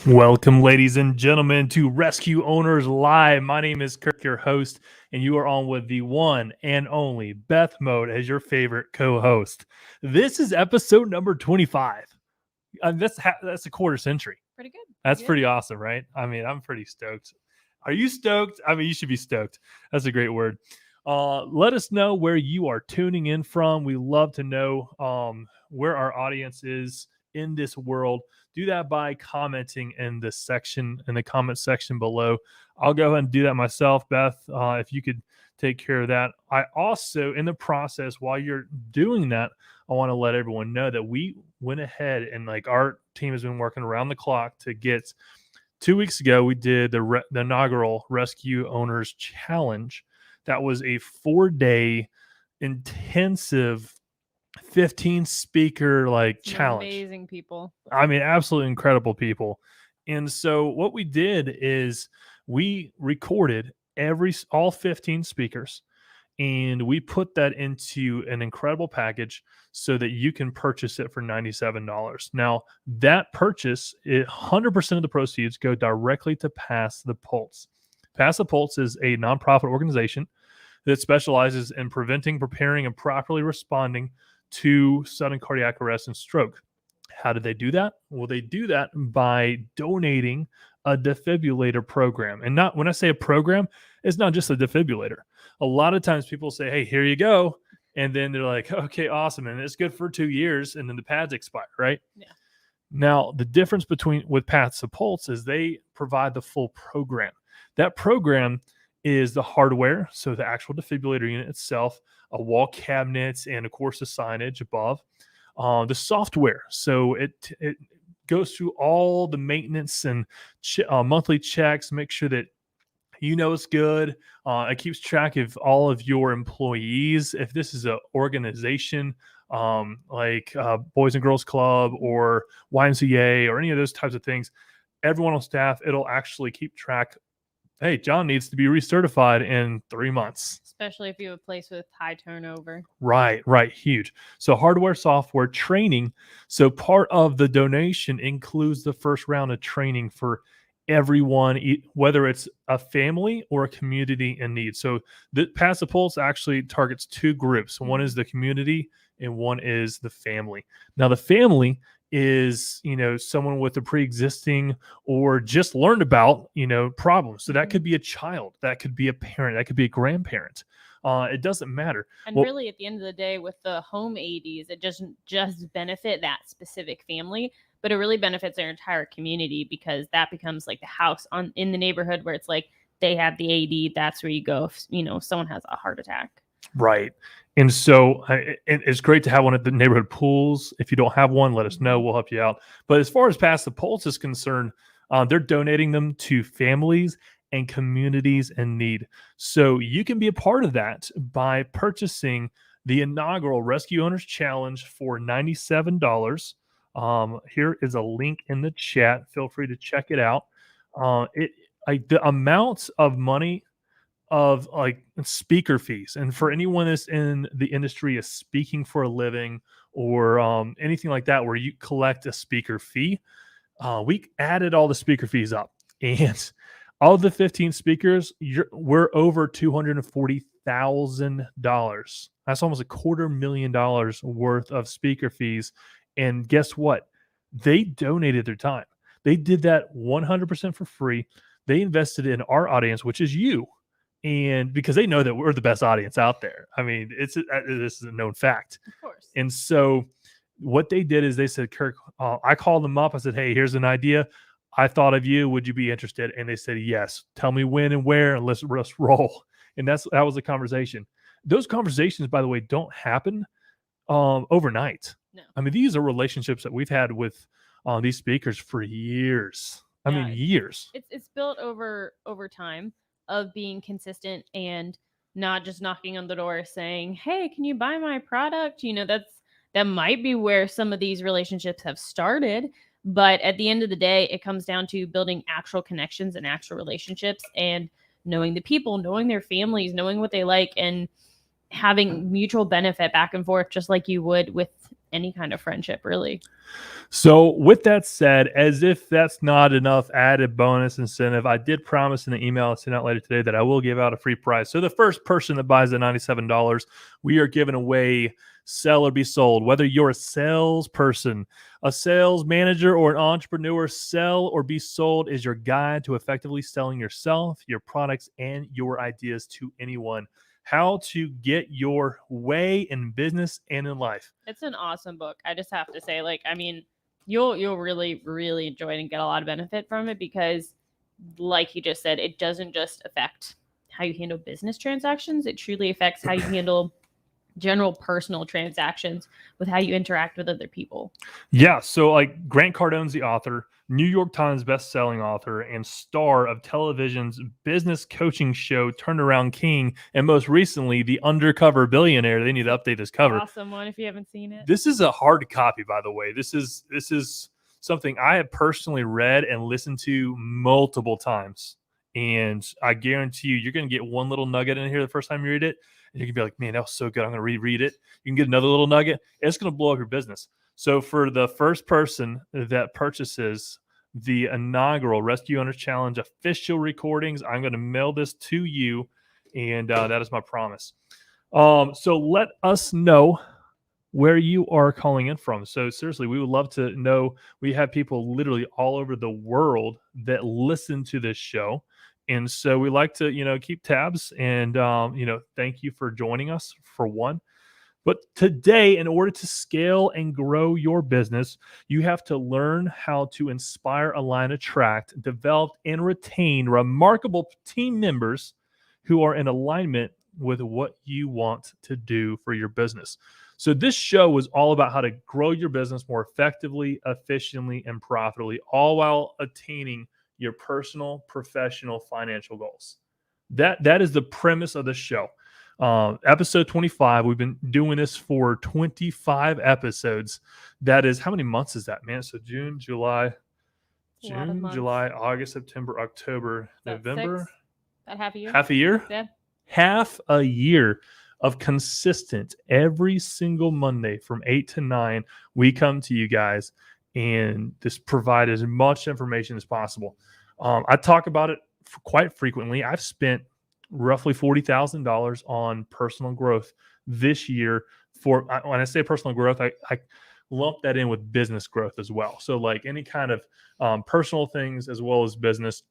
Welcome, ladies and gentlemen, to Rescue Owners Live. My name is Kirk, your host, and you are on with the one and only Beth Mote as your favorite co-host. This is episode number 25. That's a quarter century. Pretty good. That's pretty awesome, right? I mean, I'm pretty stoked. Are you stoked? I mean, you should be stoked. That's a great word. Let us know where you are tuning in from. We love to know where our audience is in this world. Do that by commenting in the comment section below. I'll go ahead and do that myself, Beth. If you could take care of that. I also, in the process, while you're doing that, I want to let everyone know that we went ahead and our team has been working around the clock to get. 2 weeks ago, we did the inaugural Rescue Owners Challenge. That was a 4-day intensive 15 speaker challenge. Amazing people. I mean, absolutely incredible people. And so what we did is we recorded all 15 speakers, and we put that into an incredible package so that you can purchase it for $97. Now, that purchase, 100% of the proceeds go directly to Pass the Pulse. Pass the Pulse is a nonprofit organization that specializes in preventing, preparing, and properly responding to sudden cardiac arrest and stroke. How do they do that? Well, they do that by donating a defibrillator program. And when I say a program, it's not just a defibrillator. A lot of times people say, hey, here you go. And then they're like, okay, awesome. And it's good for 2 years. And then the pads expire, right? Yeah. Now, the difference with Pass the Pulse is they provide the full program. That program is the hardware, so the actual defibrillator unit itself, a wall cabinet, and of course the signage above. The software, so it goes through all the maintenance and monthly checks, make sure that it's good. It keeps track of all of your employees. If this is an organization like Boys and Girls Club or YMCA or any of those types of things, everyone on staff, it'll actually keep track. Hey, John needs to be recertified in 3 months. Especially if you have a place with high turnover. Right. Huge. So hardware, software, training. So part of the donation includes the first round of training for everyone, whether it's a family or a community in need. So the Pass the Pulse actually targets 2 groups. One is the community and one is the family. Now, the family is someone with a pre-existing or just learned about problems. So that could be a child, that could be a parent, that could be a grandparent. It doesn't matter. And really, at the end of the day, with the home ADs, it doesn't just benefit that specific family, but it really benefits their entire community, because that becomes like the house in the neighborhood where it's like they have the AD. That's where you go if someone has a heart attack. Right. And so it's great to have one at the neighborhood pools. If you don't have one, let us know. We'll help you out. But as far as Pass the Pulse is concerned, they're donating them to families and communities in need. So you can be a part of that by purchasing the inaugural Rescue Owners Challenge for $97. Here is a link in the chat. Feel free to check it out. The amount of money of speaker fees, and for anyone that's in the industry is speaking for a living or anything like that where you collect a speaker fee, we added all the speaker fees up, and all the 15 speakers, we're over $240,000. That's almost $250,000 worth of speaker fees. And guess what? They donated their time. They did that 100% for free. They invested in our audience, which is you. And because they know that we're the best audience out there. I mean, this is a known fact. Of course. And so what they did is they said, Kirk, I called them up. I said, hey, here's an idea. I thought of you. Would you be interested? And they said, yes. Tell me when and where, and let's roll. And that was the conversation. Those conversations, by the way, don't happen overnight. No. I mean, these are relationships that we've had with these speakers for years. I mean, years. It's built over time of being consistent and not just knocking on the door saying, hey, can you buy my product? That might be where some of these relationships have started. But at the end of the day, it comes down to building actual connections and actual relationships and knowing the people, knowing their families, knowing what they like, and having mutual benefit back and forth, just like you would with any kind of friendship, really. So, with that said, as if that's not enough added bonus incentive, I did promise in the email I'll send out later today that I will give out a free prize. So, the first person that buys the $97, we are giving away Sell or Be Sold. Whether you're a salesperson, a sales manager, or an entrepreneur, Sell or Be Sold is your guide to effectively selling yourself, your products, and your ideas to anyone. How to get your way in business and in life. It's an awesome book. I just have to say, like, I mean, you'll really, really enjoy it and get a lot of benefit from it because, like you just said, it doesn't just affect how you handle business transactions. It truly affects how you handle general personal transactions with how you interact with other people. Yeah, so like Grant Cardone's the author, New York Times best-selling author, and star of television's business coaching show Turnaround King, and most recently, The Undercover Billionaire. They need to update this cover. Awesome one if you haven't seen it. This is a hard copy, by the way. This is something I have personally read and listened to multiple times. And I guarantee you, you're going to get one little nugget in here the first time you read it. And you're going to be like, man, that was so good. I'm going to reread it. You can get another little nugget. It's going to blow up your business. So for the first person that purchases the inaugural Rescue Owners Challenge official recordings, I'm going to mail this to you. And that is my promise. So let us know where you are calling in from. So seriously, we would love to know. We have people literally all over the world that listen to this show. And so we like to, keep tabs and, thank you for joining us for one. But today, in order to scale and grow your business, you have to learn how to inspire, align, attract, develop, and retain remarkable team members who are in alignment with what you want to do for your business. So this show was all about how to grow your business more effectively, efficiently, and profitably, all while attaining your personal, professional, financial goals. That is the premise of the show. Episode 25. We've been doing this for 25 episodes. That is, how many months is that, man? So June, July, August, September, October, November. About half a year. Half a year? Yeah. Half a year of consistent every single Monday from 8 to 9. We come to you guys and just provide as much information as possible. I talk about it quite frequently. I've spent roughly $40,000 on personal growth this year. When I say personal growth, I lump that in with business growth as well. So like any kind of personal things as well as business,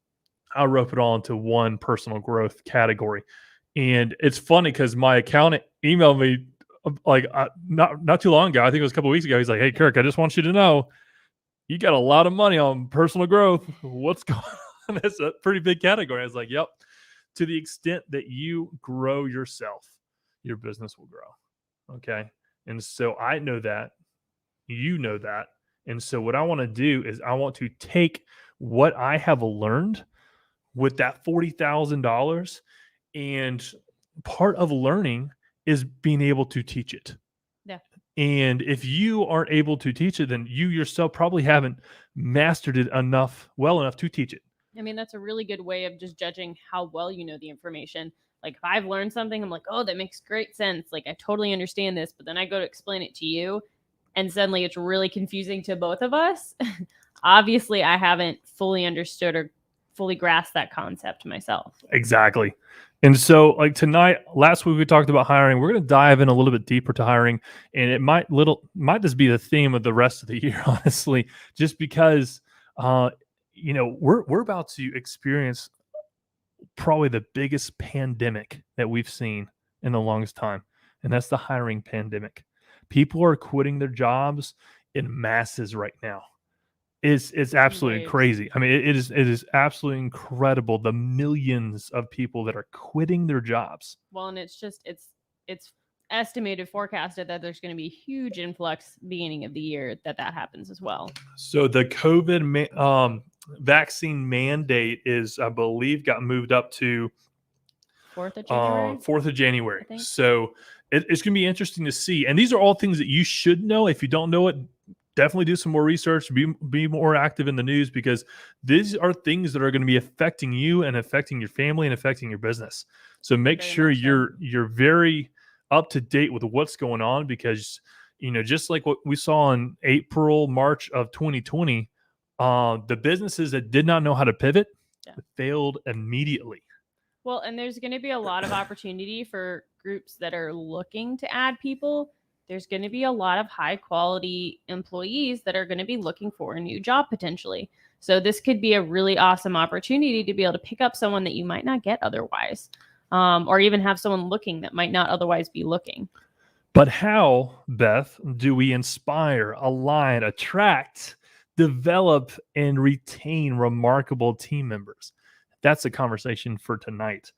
I'll rope it all into one personal growth category. And it's funny because my accountant emailed me not too long ago. I think it was a couple of weeks ago. He's like, "Hey, Kirk, I just want you to know you got a lot of money on personal growth. What's going on?" That's a pretty big category. I was like, "Yep." To the extent that you grow yourself, your business will grow. Okay. And so I know that, you know that. And so what I want to do is I want to take what I have learned with that $40,000, and part of learning is being able to teach it. Yeah. And if you aren't able to teach it, then you yourself probably haven't mastered it well enough to teach it. I mean, that's a really good way of just judging how well you know the information. Like if I've learned something, I'm like, oh, that makes great sense. Like I totally understand this, but then I go to explain it to you and suddenly it's really confusing to both of us. Obviously, I haven't fully understood or fully grasped that concept myself. Exactly. And so like last week we talked about hiring. We're going to dive in a little bit deeper to hiring, and it might just be the theme of the rest of the year, honestly, just because we're about to experience probably the biggest pandemic that we've seen in the longest time, and that's the hiring pandemic. People are quitting their jobs in masses right now. It's absolutely crazy. I mean, it is absolutely incredible, the millions of people that are quitting their jobs. Well, and it's estimated, forecasted that there's going to be a huge influx beginning of the year that happens as well. So the COVID vaccine mandate is, I believe, got moved up to 4th of January. 4th of January. So it's going to be interesting to see. And these are all things that you should know. If you don't know it, definitely do some more research, be more active in the news, because these are things that are going to be affecting you and affecting your family and affecting your business. So make sure you're very up to date with what's going on, because just like what we saw in April, March of 2020, the businesses that did not know how to pivot failed immediately. Well, and there's going to be a lot of opportunity for groups that are looking to add people. There's going to be a lot of high quality employees that are going to be looking for a new job potentially. So this could be a really awesome opportunity to be able to pick up someone that you might not get otherwise, or even have someone looking that might not otherwise be looking. But how, Beth, do we inspire, align, attract, develop, and retain remarkable team members? That's the conversation for tonight.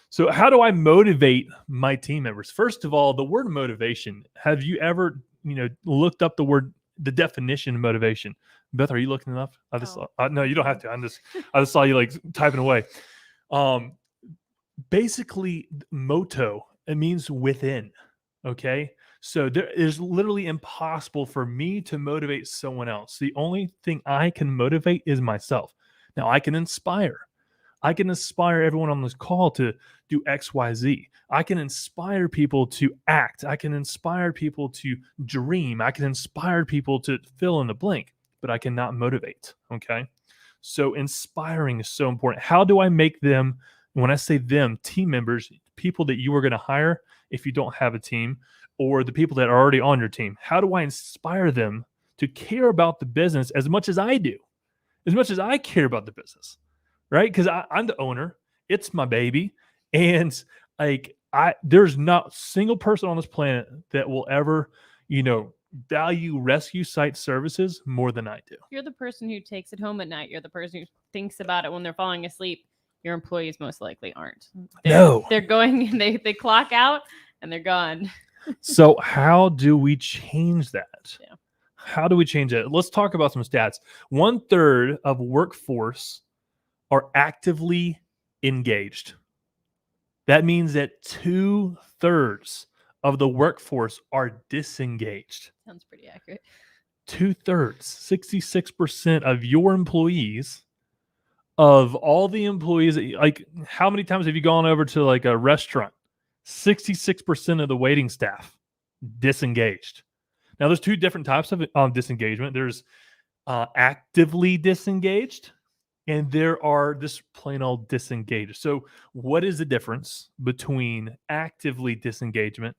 So how do I motivate my team members? First of all, the word motivation. Have you ever, looked up the definition of motivation? Beth, are you looking it up? No, you don't have to. I just saw you like typing away. Basically, moto, it means within. Okay. So there is literally impossible for me to motivate someone else. The only thing I can motivate is myself. Now I can inspire. I can inspire everyone on this call to do X, Y, Z. I can inspire people to act. I can inspire people to dream. I can inspire people to fill in the blank, but I cannot motivate. Okay. So inspiring is so important. How do I make them, when I say them, team members, people that you are going to hire if you don't have a team, or the people that are already on your team? How do I inspire them to care about the business as much as I do, as much as I care about the business, right? Because I'm the owner. It's my baby. And there's not a single person on this planet that will ever, value rescue site services more than I do. You're the person who takes it home at night. You're the person who thinks about it when they're falling asleep. Your employees most likely aren't. They're going, they clock out and they're gone. So how do we change that? Yeah. How do we change it? Let's talk about some stats. 1/3 of workforce are actively engaged. That means that 2/3 of the workforce are disengaged. Sounds pretty accurate. 2/3, 66% of your employees, of all the employees, like how many times have you gone over to like a restaurant? 66% of the waiting staff disengaged. Now, there's two different types of disengagement. There's actively disengaged, and there are just plain old disengaged. So what is the difference between actively disengagement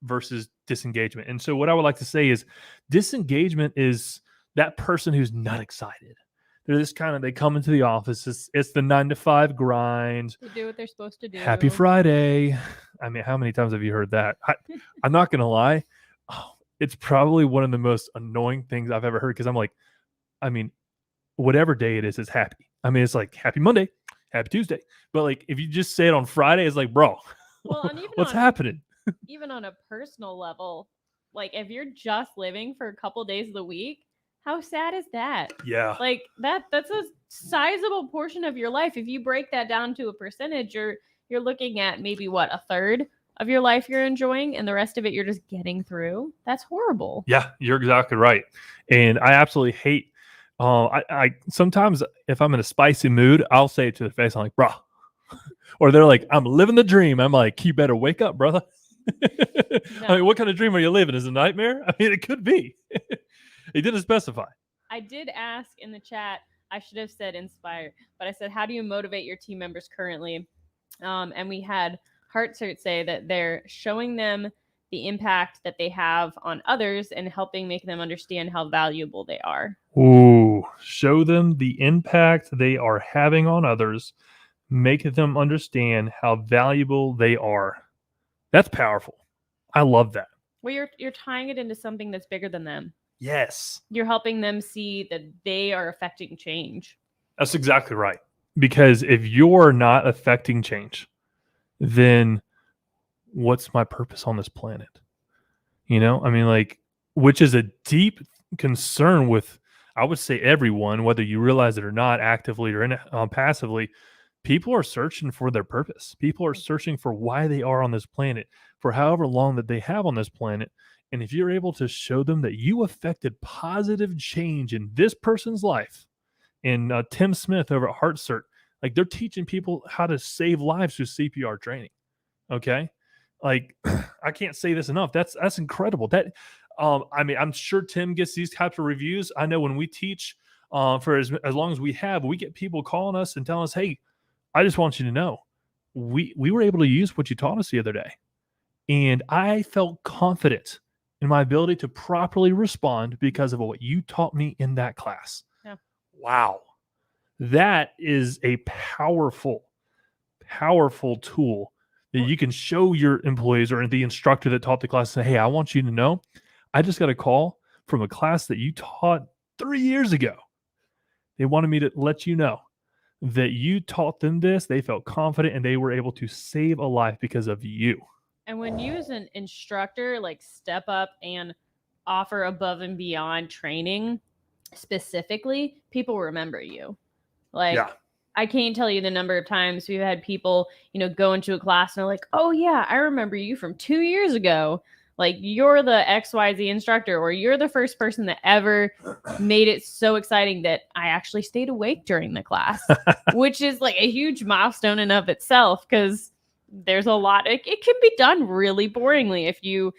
versus disengagement? And so what I would like to say is disengagement is that person who's not excited. They're this kind of, they come into the office. It's the 9-to-5 grind. They do what they're supposed to do. Happy Friday. I mean, how many times have you heard that? I'm not going to lie. It's probably one of the most annoying things I've ever heard, because I'm like, whatever day it is, it's happy. It's like happy Monday, happy Tuesday. But like, if you just say it on Friday, it's like, bro, what's happening? Even on a personal level, like if you're just living for a couple days of the week, how sad is that? Yeah. Like that's a sizable portion of your life. If you break that down to a percentage, you're looking at maybe what, 1/3 of your life you're enjoying, and the rest of it you're just getting through. That's horrible. Yeah, you're exactly right. And I absolutely hate, I sometimes if I'm in a spicy mood, I'll say it to the face. I'm like, bro. Or they're like, I'm living the dream. I'm like, you better wake up, brother. No. What kind of dream are you living? Is it a nightmare? It could be. He didn't specify. I did ask in the chat, I should have said inspire, but I said, how do you motivate your team members currently? And we had Heartsert say that they're showing them the impact that they have on others and helping make them understand how valuable they are. Ooh, show them the impact they are having on others, make them understand how valuable they are. That's powerful. I love that. Well, you're tying it into something that's bigger than them. Yes. You're helping them see that they are affecting change. That's exactly right. Because if you're not affecting change, then what's my purpose on this planet? Which is a deep concern with, I would say, everyone, whether you realize it or not, actively or passively. People are searching for their purpose. People are searching for why they are on this planet for however long that they have on this planet. And if you're able to show them that you affected positive change in this person's life, and Tim Smith over at HeartCert, like they're teaching people how to save lives through CPR training. Okay. Like I can't say this enough. That's incredible. That I mean, I'm sure Tim gets these types of reviews. I know when we teach for as long as we have, we get people calling us and telling us, hey, I just want you to know, we were able to use what you taught us the other day. And I felt confident in my ability to properly respond because of what you taught me in that class. Yeah. Wow. That is a powerful, powerful tool that you can show your employees or the instructor that taught the class, say, hey, I want you to know, I just got a call from a class that you taught 3 years ago. They wanted me to let you know that you taught them this. They felt confident and they were able to save a life because of you. And when you as an instructor like step up and offer above and beyond training specifically, people remember you. Like, Yeah. I can't tell you the number of times we've had people, go into a class and they're like, oh yeah, I remember you from 2 years ago. Like, you're the XYZ instructor, or you're the first person that ever made it so exciting that I actually stayed awake during the class, which is like a huge milestone in of itself, because there's a lot. It can be done really boringly if you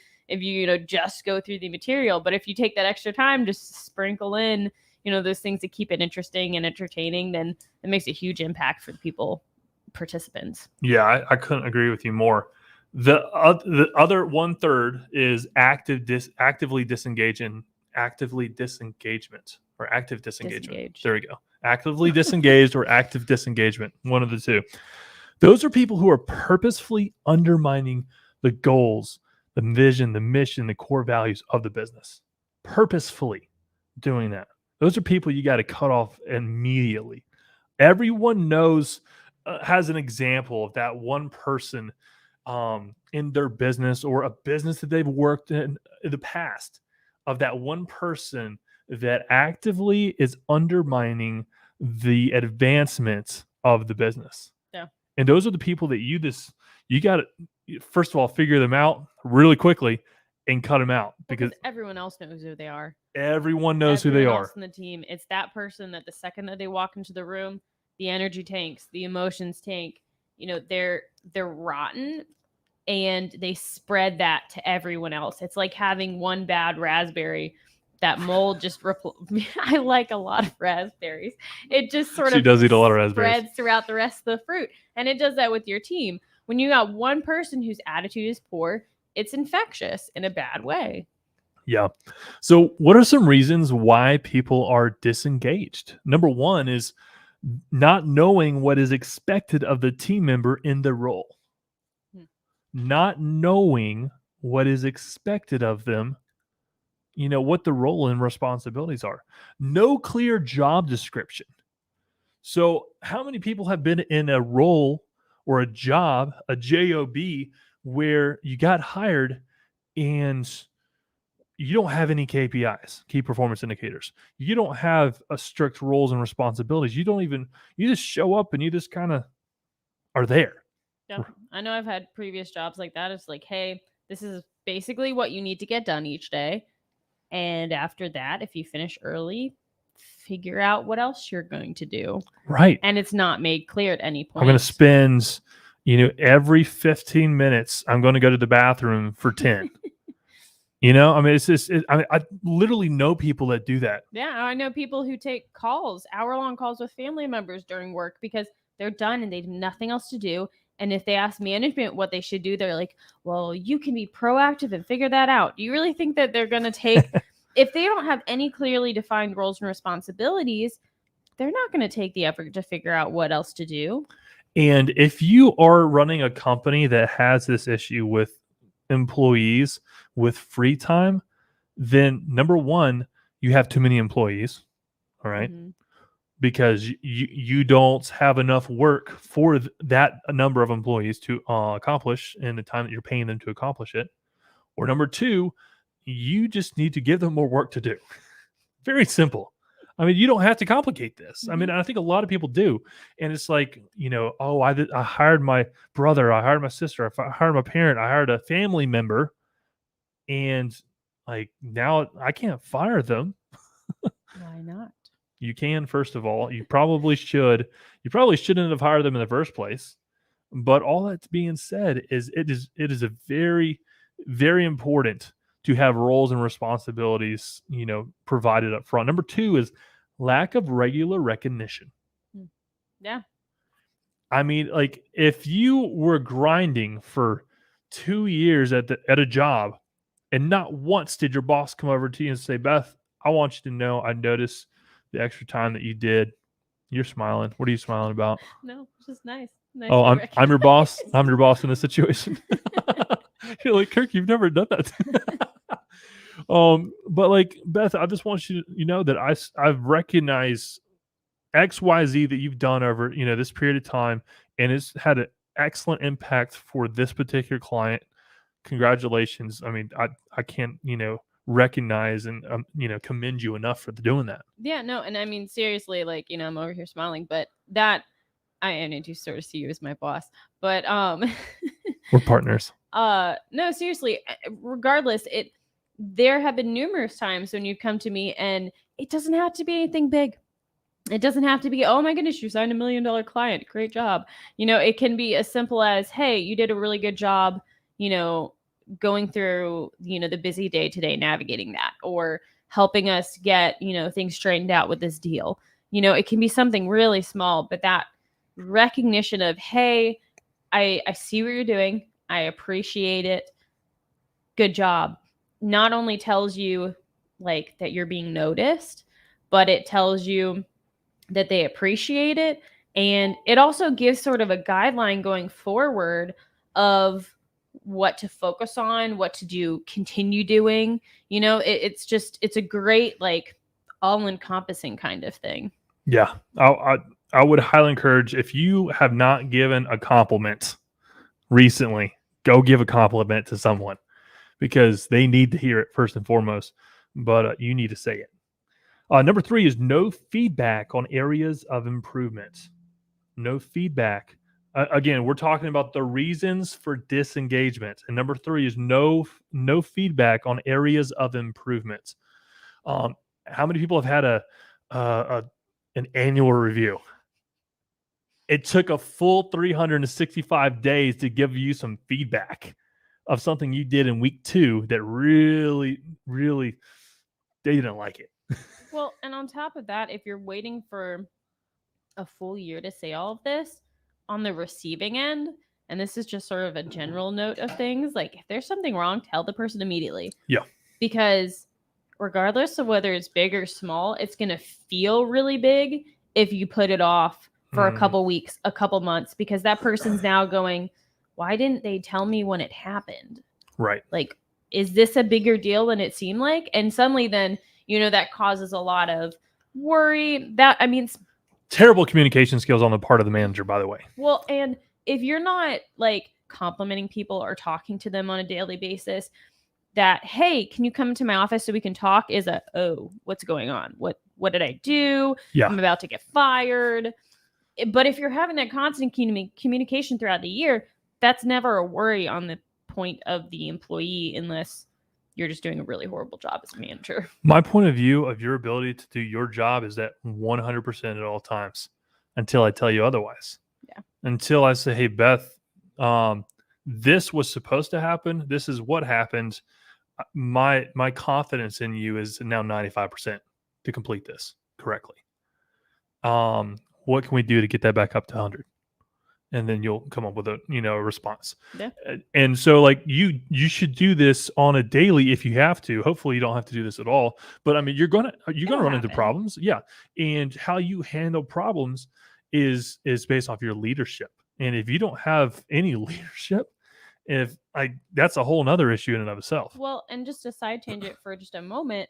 just go through the material. But if you take that extra time, just sprinkle in, those things to keep it interesting and entertaining, then it makes a huge impact for the people, participants. Yeah, I couldn't agree with you more. The other 1/3 is actively disengagement. There we go. Actively disengaged or active disengagement. One of the two. Those are people who are purposefully undermining the goals, the vision, the mission, the core values of the business. Purposefully doing that. Those are people you got to cut off immediately. Everyone knows, has an example of that one person in their business or a business that they've worked in the past, of that one person that actively is undermining the advancement of the business. Yeah. And those are the people that you got to, first of all, figure them out really quickly and cut them out, because everyone else knows who they are. Everyone knows who they are. Else in the team. It's that person that the second that they walk into the room, the energy tanks, the emotions tank. They're rotten, and they spread that to everyone else. It's like having one bad raspberry. That mold just I like a lot of raspberries. It just she does eat a lot of raspberries. Spreads throughout the rest of the fruit, and it does that with your team. When you got one person whose attitude is poor, it's infectious in a bad way. Yeah. So what are some reasons why people are disengaged? Number one is not knowing what is expected of the team member in the role. Not knowing what is expected of them, what the role and responsibilities are. No clear job description. So how many people have been in a role or a job, a job, where you got hired and you don't have any KPIs, key performance indicators. You don't have a strict roles and responsibilities. You just show up and you just kind of are there. Yeah. I know I've had previous jobs like that. It's like, hey, this is basically what you need to get done each day. And after that, if you finish early, figure out what else you're going to do. Right. And it's not made clear at any point. I'm going to spend, every 15 minutes, I'm going to go to the bathroom for 10. It's just, I literally know people that do that. Yeah, I know people who take calls, hour-long calls with family members during work because they're done and they have nothing else to do. And if they ask management what they should do, they're like, well, you can be proactive and figure that out. Do you really think that they're going to take, if they don't have any clearly defined roles and responsibilities, they're not going to take the effort to figure out what else to do. And if you are running a company that has this issue with employees with free time, then number one, you have too many employees. All right. Mm-hmm. Because you don't have enough work for that number of employees to accomplish in the time that you're paying them to accomplish it. Or number two, you just need to give them more work to do. Very simple. I mean, you don't have to complicate this. Mm-hmm. I mean, I think a lot of people do. And it's like, I hired my brother, I hired my sister, I hired my parent, I hired a family member. And like now I can't fire them. Why not? You can, first of all. You probably should. You probably shouldn't have hired them in the first place. But all that's being said is it is a very, very important to have roles and responsibilities, provided up front. Number 2 is lack of regular recognition. Yeah. I mean, like if you were grinding for 2 years at a job and not once did your boss come over to you and say, "Beth, I want you to know I noticed the extra time that you did." You're smiling. What are you smiling about? No, it's just nice. Nice Oh, to be I'm your boss. recognized. I'm your boss in this situation. You're like, Kirk, you've never done that. But like Beth, I just want you to know that I've recognized XYZ that you've done over, this period of time, and it's had an excellent impact for this particular client. Congratulations. I mean, I can't, recognize and commend you enough for doing that. Yeah, no, and I mean seriously, like, I'm over here smiling, but that I need to sort of see you as my boss. But We're partners. no, seriously, regardless, there have been numerous times when you've come to me and it doesn't have to be anything big. It doesn't have to be, oh my goodness, you signed $1 million client. Great job. It can be as simple as, hey, you did a really good job, going through, the busy day today, navigating that, or helping us get, things straightened out with this deal. It can be something really small, but that recognition of, hey, I see what you're doing. I appreciate it. Good job. Not only tells you like that you're being noticed, but it tells you that they appreciate it. And it also gives sort of a guideline going forward of what to focus on, what to do, continue doing. It's a great, like, all encompassing kind of thing. Yeah. I would highly encourage, if you have not given a compliment recently, go give a compliment to someone because they need to hear it first and foremost, but you need to say it. Number 3 is no feedback on areas of improvement. No feedback. Again, we're talking about the reasons for disengagement. And number 3 is no feedback on areas of improvement. How many people have had an annual review? It took a full 365 days to give you some feedback of something you did in week 2 that really, really, they didn't like it. Well, and on top of that, if you're waiting for a full year to say all of this on the receiving end, and this is just sort of a general note of things, like if there's something wrong, tell the person immediately. Yeah. Because regardless of whether it's big or small, it's going to feel really big if you put it off for a couple weeks, a couple months, because that person's now going, why didn't they tell me when it happened? Right. Like, is this a bigger deal than it seemed like? And suddenly then, that causes a lot of worry. Terrible communication skills on the part of the manager, by the way. Well, and if you're not like complimenting people or talking to them on a daily basis, that, hey, can you come to my office so we can talk, is oh, what's going on? What did I do? Yeah. I'm about to get fired. But if you're having that constant communication throughout the year, that's never a worry on the point of the employee, unless you're just doing a really horrible job as a manager. My point of view of your ability to do your job is that 100% at all times, until I tell you otherwise. Yeah. Until I say, hey, Beth, this was supposed to happen. This is what happened. My confidence in you is now 95% to complete this correctly. What can we do to get that back up to 100? And then you'll come up with a response. Yeah. And so like you should do this on a daily if you have to. Hopefully you don't have to do this at all. But I mean, you're gonna run into problems. Yeah. And how you handle problems is based off your leadership. And if you don't have any leadership, that's a whole nother issue in and of itself. Well, and just a side tangent for just a moment,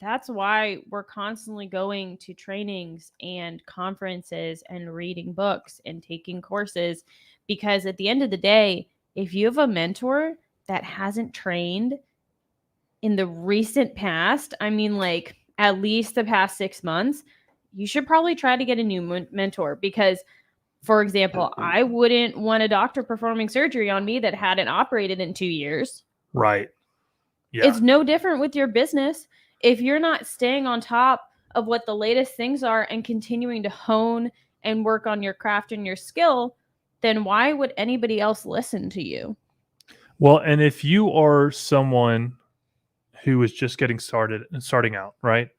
that's why we're constantly going to trainings and conferences and reading books and taking courses, because at the end of the day, if you have a mentor that hasn't trained in the recent past, I mean, like at least the past 6 months, you should probably try to get a new mentor. Because, for example, I wouldn't want a doctor performing surgery on me that hadn't operated in 2 years. Right. Yeah. It's no different with your business. If you're not staying on top of what the latest things are and continuing to hone and work on your craft and your skill, then why would anybody else listen to you? Well, and if you are someone who is just starting out, right?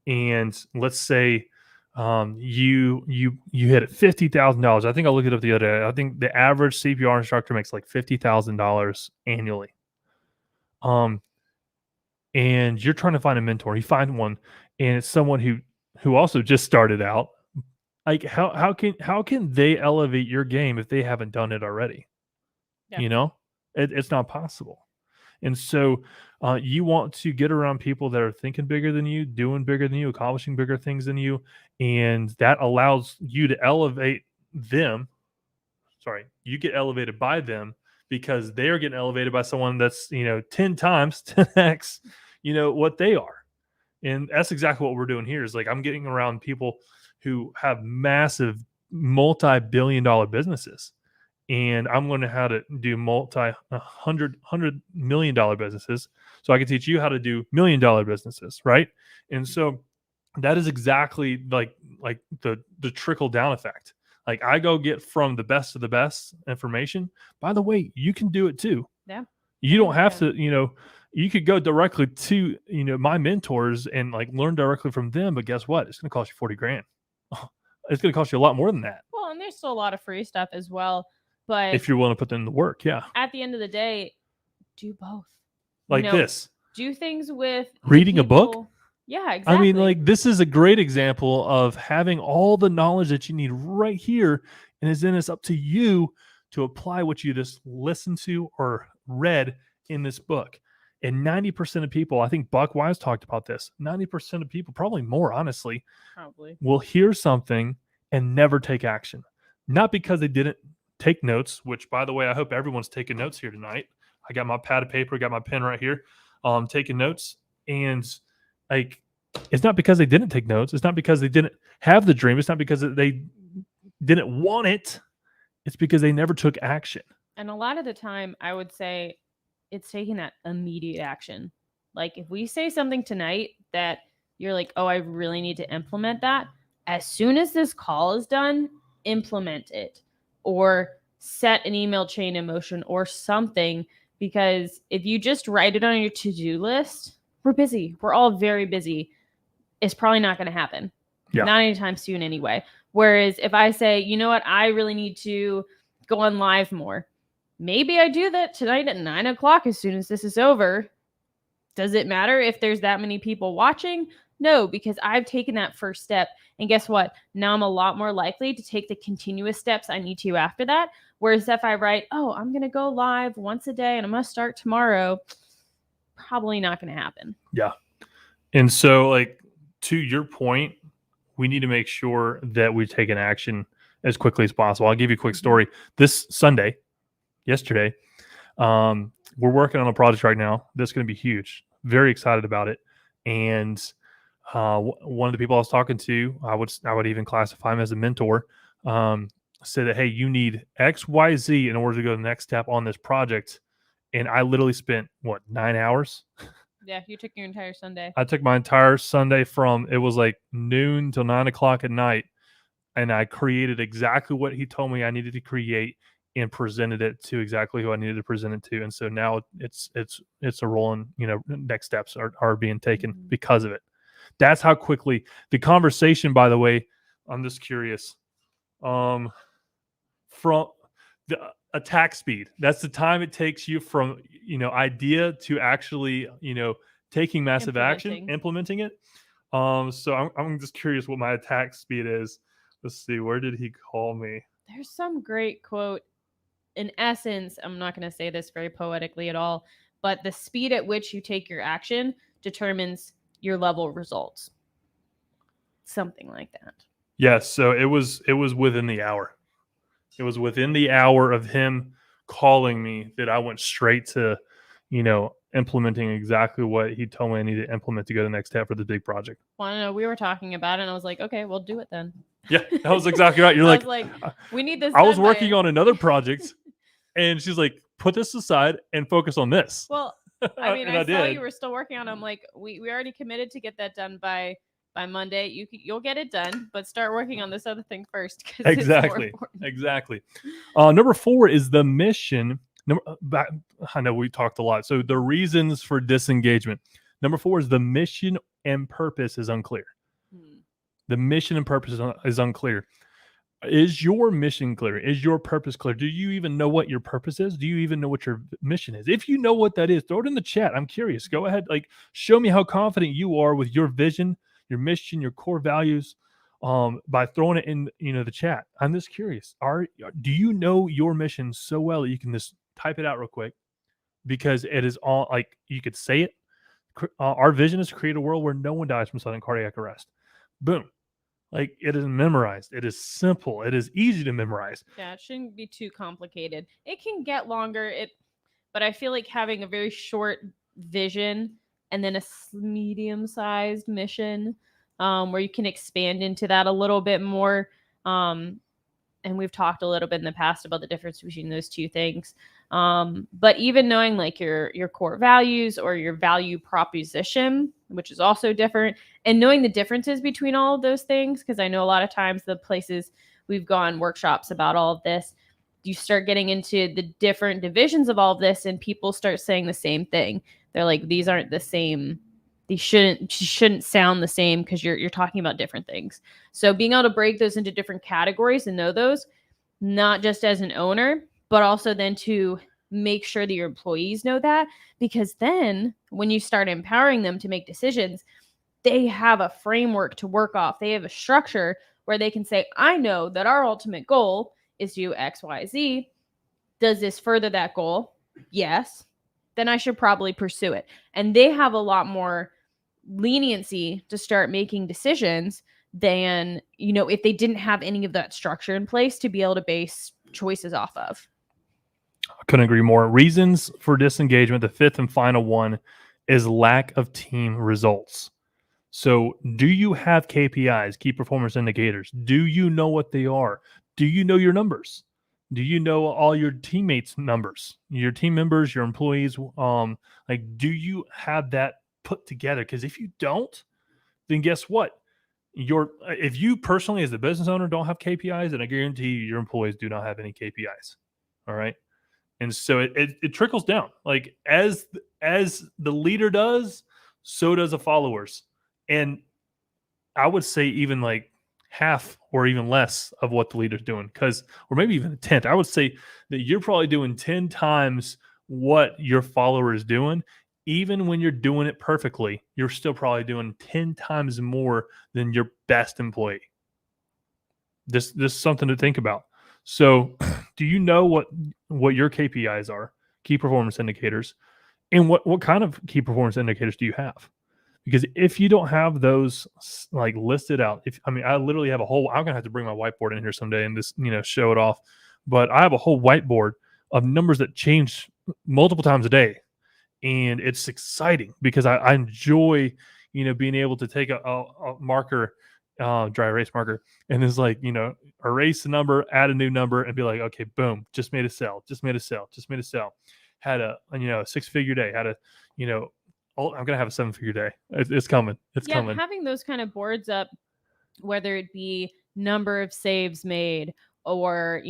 And let's say you hit $50,000. I think I looked it up the other day. I think the average CPR instructor makes like $50,000 annually. And you're trying to find a mentor. You find one, and it's someone who also just started out. Like how can they elevate your game if they haven't done it already? Yeah. It's not possible. And so you want to get around people that are thinking bigger than you, doing bigger than you, accomplishing bigger things than you, and that allows you to elevate them. Sorry, you get elevated by them because they're getting elevated by someone that's 10 times 10x what they are. And that's exactly what we're doing here. Is like I'm getting around people who have massive multi-billion-dollar businesses, and I'm learning how to do $100 million businesses, so I can teach you how to do $1 million businesses, right? And so that is exactly like the trickle down effect. Like I go get from the best of the best information. By the way, you can do it too. Yeah. You don't have to, you could go directly to, my mentors and like learn directly from them. But guess what? It's going to cost you 40 grand. It's going to cost you a lot more than that. Well, and there's still a lot of free stuff as well. But if you're willing to put in the work, yeah. At the end of the day, do both. Like this. Do things with reading a book. Yeah, exactly. I mean, like this is a great example of having all the knowledge that you need right here. And then it's up to you to apply what you just listened to or read in this book. And 90% of people, I think Buck Wise talked about this, 90% of people, probably more honestly, will hear something and never take action. Not because they didn't take notes, which by the way, I hope everyone's taking notes here tonight. I got my pad of paper, got my pen right here, taking notes. And like, it's not because they didn't take notes. It's not because they didn't have the dream. It's not because they didn't want it. It's because they never took action. And a lot of the time, I would say it's taking that immediate action. Like if we say something tonight that you're like, oh, I really need to implement that. As soon as this call is done, implement it or set an email chain in motion or something. Because if you just write it on your to-do list, we're busy. We're all very busy. It's probably not going to happen. Yeah. Not anytime soon anyway. Whereas if I say, you know what, I really need to go on live more. Maybe I do that tonight at 9:00 as soon as this is over. Does it matter if there's that many people watching? No, because I've taken that first step. And guess what? Now I'm a lot more likely to take the continuous steps I need to after that. Whereas if I write, oh, I'm going to go live once a day and I'm going to start tomorrow, probably not going to happen. Yeah. And so like to your point, we need to make sure that we take an action as quickly as possible. I'll give you a quick story. This Sunday, yesterday, we're working on a project right now that's going to be huge. Very excited about it. And one of the people I was talking to, I would even classify him as a mentor, said that, hey, you need X, Y, Z in order to go to the next step on this project. And I literally spent 9 hours? Yeah, you took your entire Sunday. I took my entire Sunday from, it was like noon till 9:00 at night. And I created exactly what he told me I needed to create and presented it to exactly who I needed to present it to. And so now it's a rolling, next steps are being taken because of it. That's how quickly the conversation, by the way, I'm just curious, from the attack speed, that's the time it takes you from, idea to actually, taking massive action, implementing it. So I'm just curious what my attack speed is. Let's see. Where did he call me? There's some great quote. In essence, I'm not going to say this very poetically at all, but the speed at which you take your action determines your level of results. Something like that. Yes. So it was within the hour. It was within the hour of him calling me that I went straight to, implementing exactly what he told me I needed to implement to go to the next step for the big project. Well, I know we were talking about it and I was like, okay, we'll do it then. Yeah, that was exactly right. You're I like, was like, we need this. I was working on another project and she's like, put this aside and focus on this. Well, I mean, I saw you were still working on it. I'm like, we already committed to get that done by Monday. You'll get it done, but start working on this other thing first. Exactly. Number 4 is the mission. I know we talked a lot. So the reasons for disengagement. Number 4 is the mission and purpose is unclear. Hmm. The mission and purpose is unclear. Is your mission clear? Is your purpose clear? Do you even know what your purpose is? Do you even know what your mission is? If you know what that is, throw it in the chat. I'm curious. Go ahead. Like, show me how confident you are with your vision, your mission, your core values, by throwing it in, the chat. I'm just curious. Do you know your mission so well that you can just type it out real quick? Because it is all, like, you could say it. Our vision is to create a world where no one dies from sudden cardiac arrest. Boom. Like, it is memorized. It is simple. It is easy to memorize. Yeah, it shouldn't be too complicated. It can get longer, but I feel like having a very short vision and then a medium-sized mission, where you can expand into that a little bit more. And we've talked a little bit in the past about the difference between those two things. But even knowing like your core values or your value proposition, which is also different, and knowing the differences between all of those things, because I know a lot of times the places we've gone workshops about all of this, you start getting into the different divisions of all of this, and people start saying the same thing. They're like, these aren't the same. These shouldn't sound the same because you're talking about different things. So being able to break those into different categories and know those, not just as an owner, but also then to make sure that your employees know that, because then when you start empowering them to make decisions, they have a framework to work off. They have a structure where they can say, I know that our ultimate goal is to do X, Y, Z. Does this further that goal? Yes. Then I should probably pursue it. And they have a lot more leniency to start making decisions than, if they didn't have any of that structure in place to be able to base choices off of. I couldn't agree more. Reasons for disengagement, the fifth and final one, is lack of team results. So do you have KPIs, key performance indicators? Do you know what they are? Do you know your numbers? Do you know all your teammates' numbers, your team members, your employees? Do you have that put together? Because if you don't, then guess what? If you personally, as the business owner, don't have KPIs, then I guarantee you your employees do not have any KPIs. All right. And so it trickles down. Like, as the leader does, so does the followers. And I would say even like half or even less of what the leader's doing, or maybe even a tenth. I would say that you're probably doing 10 times what your follower is doing. Even when you're doing it perfectly, you're still probably doing 10 times more than your best employee. This is something to think about. So do you know what your KPIs are, key performance indicators, and what kind of key performance indicators do you have? Because if you don't have those like listed out, I literally have I'm gonna have to bring my whiteboard in here someday and just show it off. But I have a whole whiteboard of numbers that change multiple times a day, and it's exciting because I enjoy being able to take a marker, dry erase marker, and it's like erase the number, add a new number, and be like, okay, boom, just made a sell, just made a sell, just made a sell. Had a 6-figure day. Had a I'm gonna have a 7-figure day. It's coming. It's coming. Having those kind of boards up, whether it be number of saves made or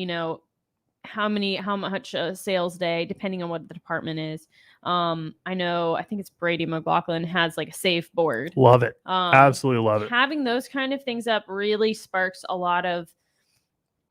how much sales day, depending on what the department is. I think it's Brady McLaughlin has like a save board. Love it. Absolutely love it. Having those kind of things up really sparks a lot of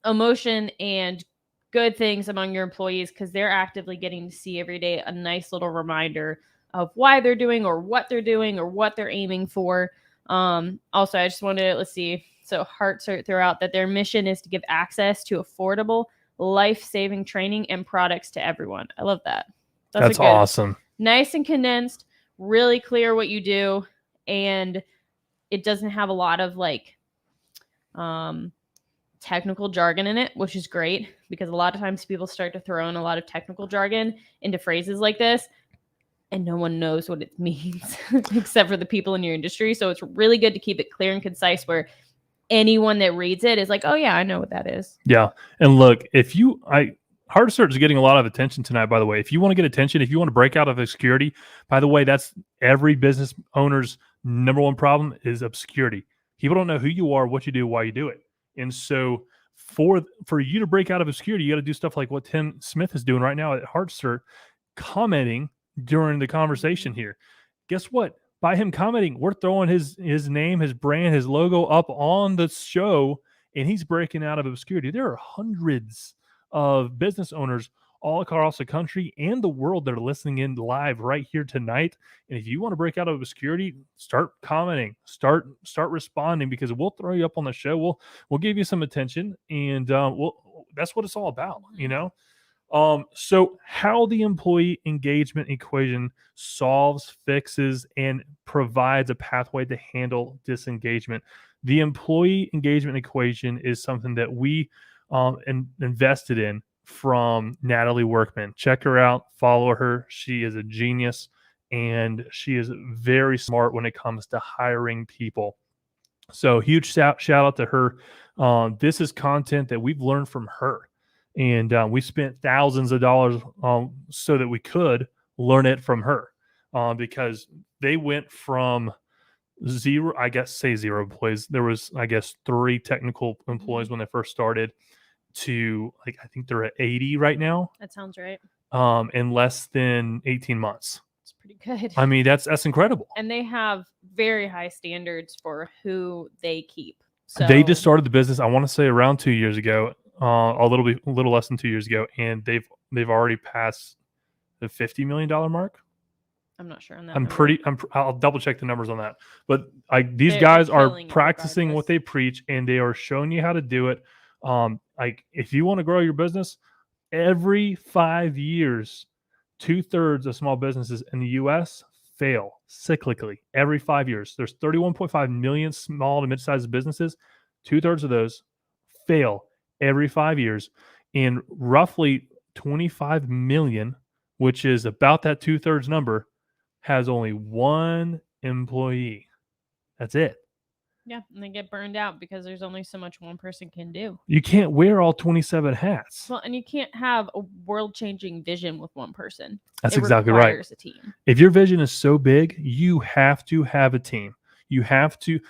emotion and good things among your employees, because they're actively getting to see every day a nice little reminder of why they're doing or what they're aiming for. Also, I just wanted to, let's see. So Hearts throw out that their mission is to give access to affordable, life-saving training and products to everyone. I love that. That's awesome. Nice and condensed, really clear what you do, and it doesn't have a lot of like technical jargon in it, which is great, because a lot of times people start to throw in a lot of technical jargon into phrases like this, and no one knows what it means except for the people in your industry. So it's really good to keep it clear and concise, where anyone that reads it is like, oh yeah, I know what that is. Yeah. And look, Hard Search is getting a lot of attention tonight, by the way. If you want to get attention, if you want to break out of obscurity, by the way, that's every business owner's number one problem is obscurity. People don't know who you are, what you do, why you do it. And so for you to break out of obscurity, you got to do stuff like what Tim Smith is doing right now at Hard Search, commenting during the conversation here. Guess what? by him commenting, we're throwing his name, his brand, his logo up on the show, and he's breaking out of obscurity. There are hundreds of business owners all across the country and the world that are listening in live right here tonight. And if you want to break out of obscurity, start commenting, start responding, because we'll throw you up on the show. We'll give you some attention, and that's what it's all about, you know. So how the employee engagement equation solves, fixes, and provides a pathway to handle disengagement. The employee engagement equation is something that we invested in from Natalie Workman. Check her out, follow her. She is a genius, and she is very smart when it comes to hiring people. So huge shout out to her. This is content that we've learned from her. And we spent thousands of dollars so that we could learn it from her, because they went from zero, I guess, say zero employees. There was, I guess, 3 technical employees when they first started to, like, I think they're at 80 right now. That sounds right. In less than 18 months. It's pretty good. I mean, that's incredible. And they have very high standards for who they keep. So they just started the business, I want to say, around 2 years ago. A little less than 2 years ago, and they've already passed the $50 million mark. I'm not sure on that. I'll double check the numbers on that. But these guys are practicing what they preach, and they are showing you how to do it. Like, if you want to grow your business, every 5 years, 2/3 of small businesses in the U.S. fail cyclically. Every 5 years, there's 31.5 million small to mid-sized businesses. 2/3 of those fail every 5 years, and roughly 25 million, which is about that 2/3 number, has only 1 employee. That's it. Yeah, and they get burned out because there's only so much one person can do. You can't wear all 27 hats. Well, and you can't have a world-changing vision with one person. That's exactly right. It requires a team. If your vision is so big, you have to have a team. You have to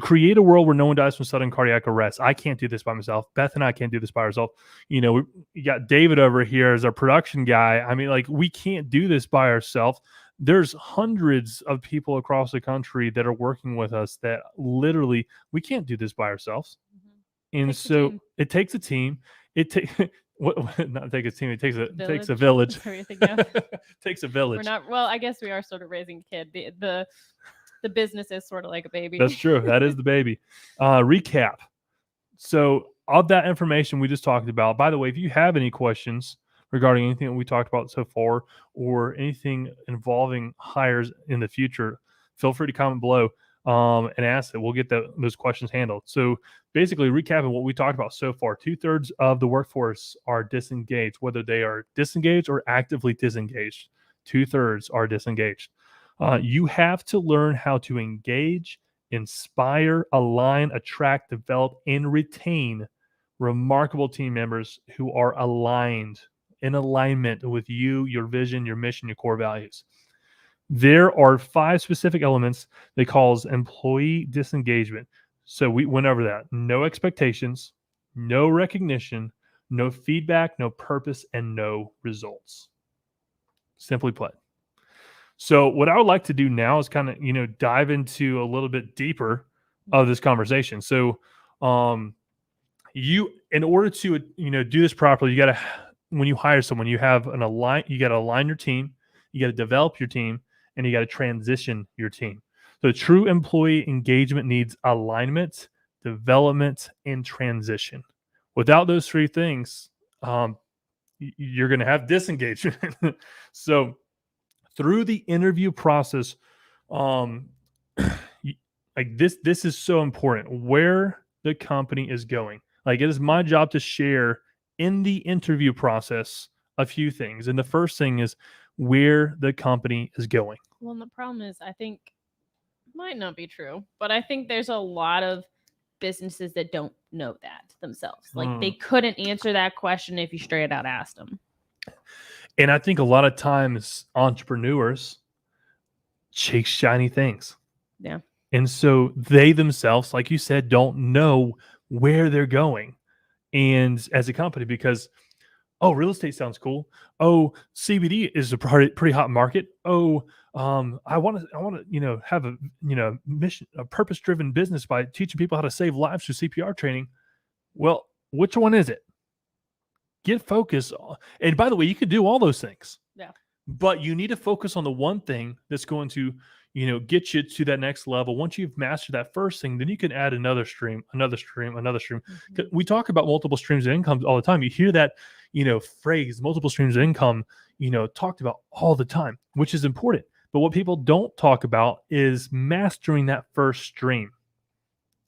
create a world where no one dies from sudden cardiac arrest. I can't do this by myself. Beth and I can't do this by ourselves. You know, we got David over here as our production guy. I mean, like, we can't do this by ourselves. There's hundreds of people across the country that are working with us that literally, we can't do this by ourselves. Mm-hmm. And so it takes a team. It takes not take a team. It takes a village. Takes a village. Takes a village. We're not. Well, I guess we are sort of raising a kid. The business is sort of like a baby. That's true. That is the baby. Recap. So of that information we just talked about, by the way, if you have any questions regarding anything that we talked about so far, or anything involving hires in the future, feel free to comment below and ask it. We'll get those questions handled. So basically, recapping what we talked about so far, 2/3 of the workforce are disengaged, whether they are disengaged or actively disengaged. 2/3 are disengaged. You have to learn how to engage, inspire, align, attract, develop, and retain remarkable team members who are aligned, in alignment with you, your vision, your mission, your core values. There are 5 specific elements that cause employee disengagement. So we went over that. No expectations, no recognition, no feedback, no purpose, and no results. Simply put. So what I would like to do now is kind of, dive into a little bit deeper of this conversation. So in order to, do this properly, you got to, when you hire someone, you got to align your team, you got to develop your team, and you got to transition your team. So true employee engagement needs alignment, development, and transition. Without those 3 things, you're going to have disengagement. So through the interview process, like this is so important, where the company is going. Like, it is my job to share in the interview process a few things. And the first thing is where the company is going. Well, and the problem is, I think, might not be true, but I think there's a lot of businesses that don't know that themselves. Like, they couldn't answer that question if you straight out asked them. And I think a lot of times entrepreneurs chase shiny things. Yeah. And so they themselves, like you said, don't know where they're going. And as a company, because Oh, real estate sounds cool. Oh, CBD is a pretty hot market. Oh, I want to, have a, mission, a purpose-driven business by teaching people how to save lives through CPR training. Well, which one is it? Get focused. And by the way, you could do all those things. Yeah. But you need to focus on the one thing that's going to, get you to that next level. Once you've mastered that first thing, then you can add another stream, another stream, another stream. We talk about multiple streams of income all the time. You hear that, phrase, multiple streams of income, talked about all the time, which is important. But what people don't talk about is mastering that first stream.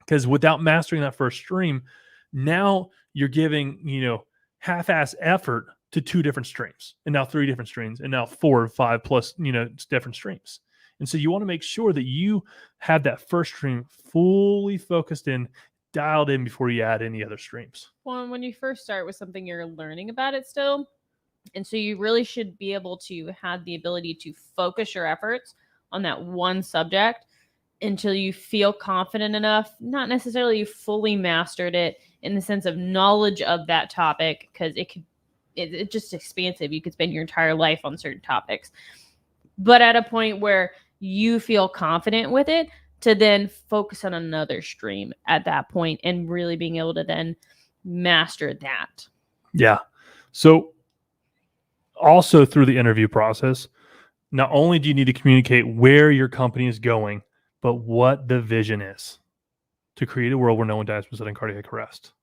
Because without mastering that first stream, now you're giving, half-ass effort to 2 different streams, and now 3 different streams, and now 4 or 5 plus, different streams. And so you want to make sure that you have that first stream fully focused in, dialed in before you add any other streams. Well, when you first start with something, you're learning about it still. And so you really should be able to have the ability to focus your efforts on that one subject until you feel confident enough, not necessarily you fully mastered it in the sense of knowledge of that topic, because it's just expansive. You could spend your entire life on certain topics. But at a point where you feel confident with it, to then focus on another stream at that point and really being able to then master that. Yeah. So also through the interview process, not only do you need to communicate where your company is going, but what the vision is to create a world where no one dies from sudden cardiac arrest.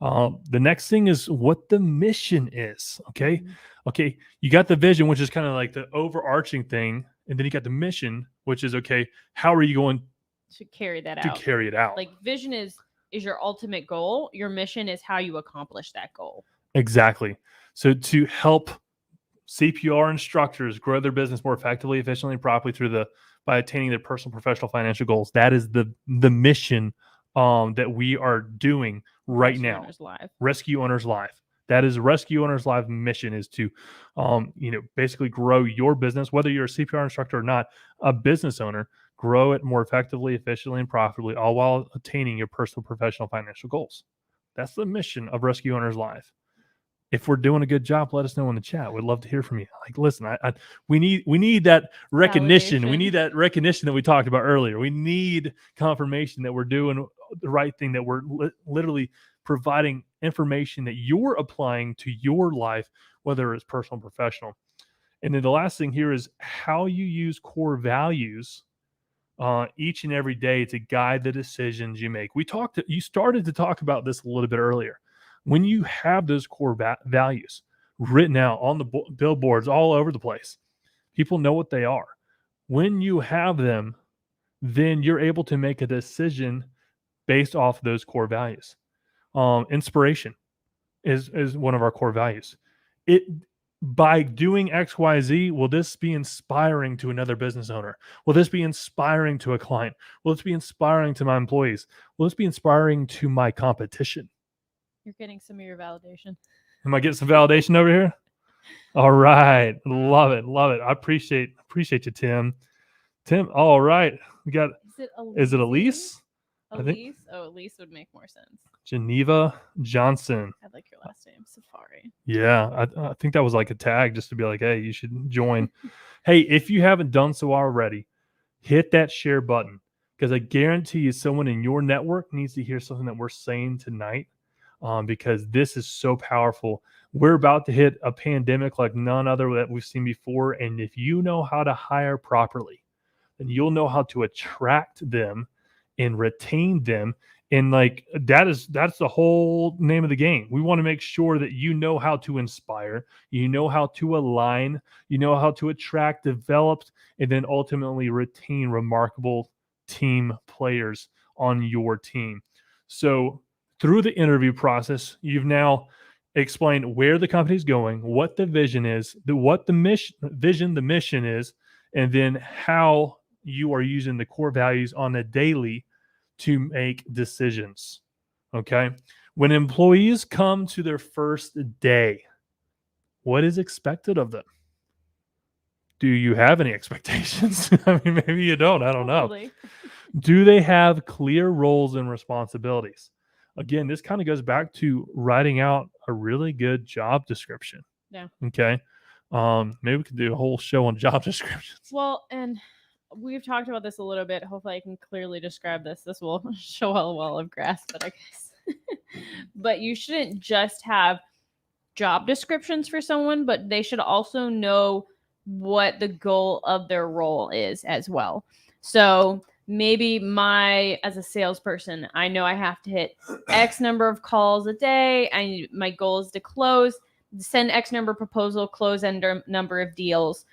The next thing is what the mission is. Okay. Mhm. Okay. You got the vision, which is kind of like the overarching thing. And then you got the mission, which is, okay, how are you going To carry that to out. carry it out? Like vision is your ultimate goal. Your mission is how you accomplish that goal. Exactly. So to help CPR instructors grow their business more effectively, efficiently, and properly by attaining their personal, professional, financial goals. That is the mission that we are doing right Rescue now. Owners Live. Rescue Owners Live. That is Rescue Owners Live mission, is to, basically grow your business, whether you're a CPR instructor or not, a business owner, grow it more effectively, efficiently, and profitably, all while attaining your personal, professional, financial goals. That's the mission of Rescue Owners Live. If we're doing a good job, let us know in the chat. We'd love to hear from you. Like, listen, we need that recognition. We Validation. need that recognition that we talked about earlier. We need confirmation that we're doing the right thing, that we're literally providing information that you're applying to your life, whether it's personal or professional. And then the last thing here is how you use core values each and every day to guide the decisions you make. You started to talk about this a little bit earlier. When you have those core values written out on the billboards all over the place, people know what they are. When you have them, then you're able to make a decision based off those core values. Inspiration is one of our core values. By doing X, Y, Z, will this be inspiring to another business owner? Will this be inspiring to a client? Will this be inspiring to my employees? Will this be inspiring to my competition? You're getting some of your validation. Am I getting some validation over here? All right. Love it. Love it. I appreciate you, Tim. Tim, all right. We got, is it Elise? Elise? Elise would make more sense. Geneva Johnson. I like your last name, Safari. Yeah, I think that was like a tag just to be like, hey, you should join. Hey, if you haven't done so already, hit that share button, because I guarantee you someone in your network needs to hear something that we're saying tonight, because this is so powerful. We're about to hit a pandemic like none other that we've seen before. And if you know how to hire properly, then you'll know how to attract them and retain them. And like that's the whole name of the game. We want to make sure that you know how to inspire, you know how to align, you know how to attract, develop, and then ultimately retain remarkable team players on your team. So through the interview process, you've now explained where the company's going, what the vision is, what the mission is, and then how you are using the core values on a daily to make decisions. Okay. When employees come to their first day, what is expected of them? Do you have any expectations? I mean, maybe you don't. I don't know. Do they have clear roles and responsibilities? again, this kind of goes back to writing out a really good job description. Yeah. Okay. Maybe we could do a whole show on job descriptions. Well, and we've talked about this a little bit. Hopefully, I can clearly describe this. This will show a wall of grass, but I guess. But you shouldn't just have job descriptions for someone, but they should also know what the goal of their role is as well. So maybe as a salesperson, I know I have to hit X number of calls a day. My goal is to send X number of proposal, close N number of deals,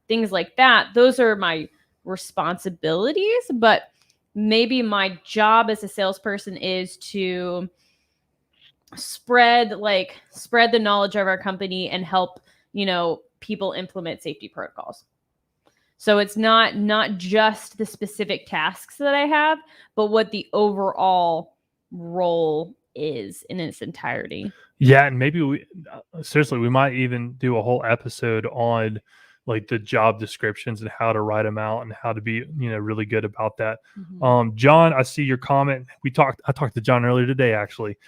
things like that. Those are my responsibilities, but maybe my job as a salesperson is to spread the knowledge of our company and help, people implement safety protocols. So it's not just the specific tasks that I have, but what the overall role is in its entirety. Yeah, and maybe we might even do a whole episode on like the job descriptions and how to write them out and how to be, really good about that. Mm-hmm. John, I see your comment. I talked to John earlier today, actually.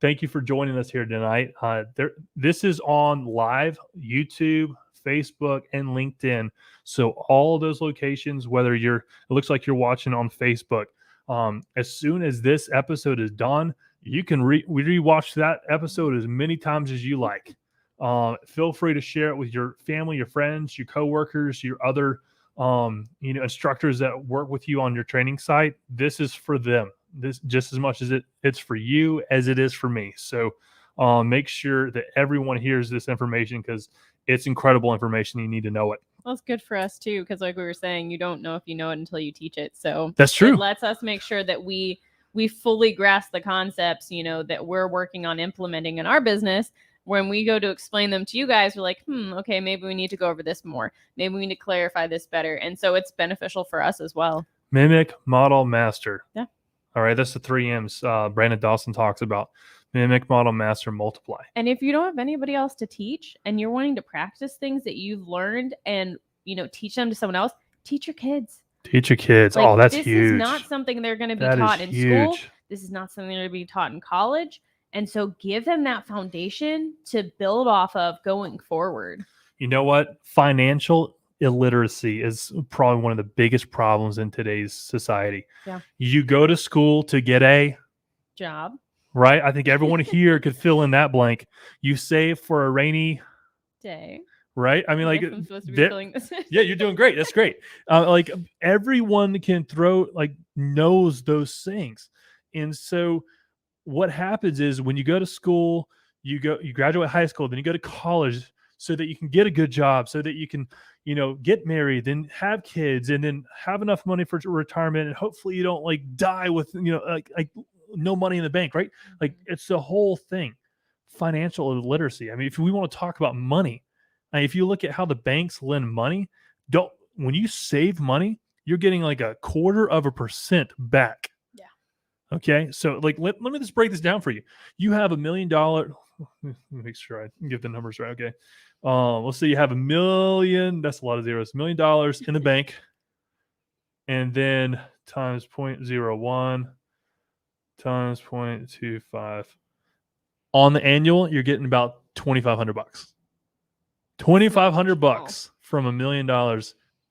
Thank you for joining us here tonight. This is on live YouTube, Facebook, and LinkedIn. So all of those locations, whether it looks like you're watching on Facebook, as soon as this episode is done, you can rewatch that episode as many times as you like. Feel free to share it with your family, your friends, your coworkers, your other instructors that work with you on your training site. This is for them. This just as much as it's for you as it is for me. So make sure that everyone hears this information because it's incredible information. You need to know it. Well, it's good for us too, because like we were saying, you don't know if you know it until you teach it. So that's true. It lets us make sure that we fully grasp the concepts, that we're working on implementing in our business. When we go to explain them to you guys, we're like, okay, maybe we need to go over this more. Maybe we need to clarify this better. And so it's beneficial for us as well. Mimic, model, master. Yeah. All right, that's the 3 M's Brandon Dawson talks about. Mimic, model, master, multiply. And if you don't have anybody else to teach and you're wanting to practice things that you've learned and, teach them to someone else, teach your kids. Teach your kids. Oh, that's huge. This is not something they're going to be taught in school. This is not something they're going to be taught in college. And so give them that foundation to build off of going forward. You know what? Financial illiteracy is probably one of the biggest problems in today's society. Yeah. You go to school to get a job, right? I think everyone here could fill in that blank. You save for a rainy day, right? I mean, like, I'm supposed to be filling this in. Yeah, you're doing great. That's great. Like everyone can knows those things, and so what happens is when you go to school, you graduate high school, then you go to college so that you can get a good job, so that you can, get married, then have kids, and then have enough money for retirement, and hopefully you don't die with, like no money in the bank, right? Like it's the whole thing. Financial illiteracy. I mean, if we want to talk about money, if you look at how the banks lend money, when you save money, you're getting like 0.25% back. Okay, so let me just break this down for you. You have $1 million. Let me make sure I get the numbers right. Okay, let's say you have $1 million. That's a lot of zeros. $1 million in the bank, and then times 0.01 times 0.25 on the annual, you're getting about $2,500. $2,500 from $1 million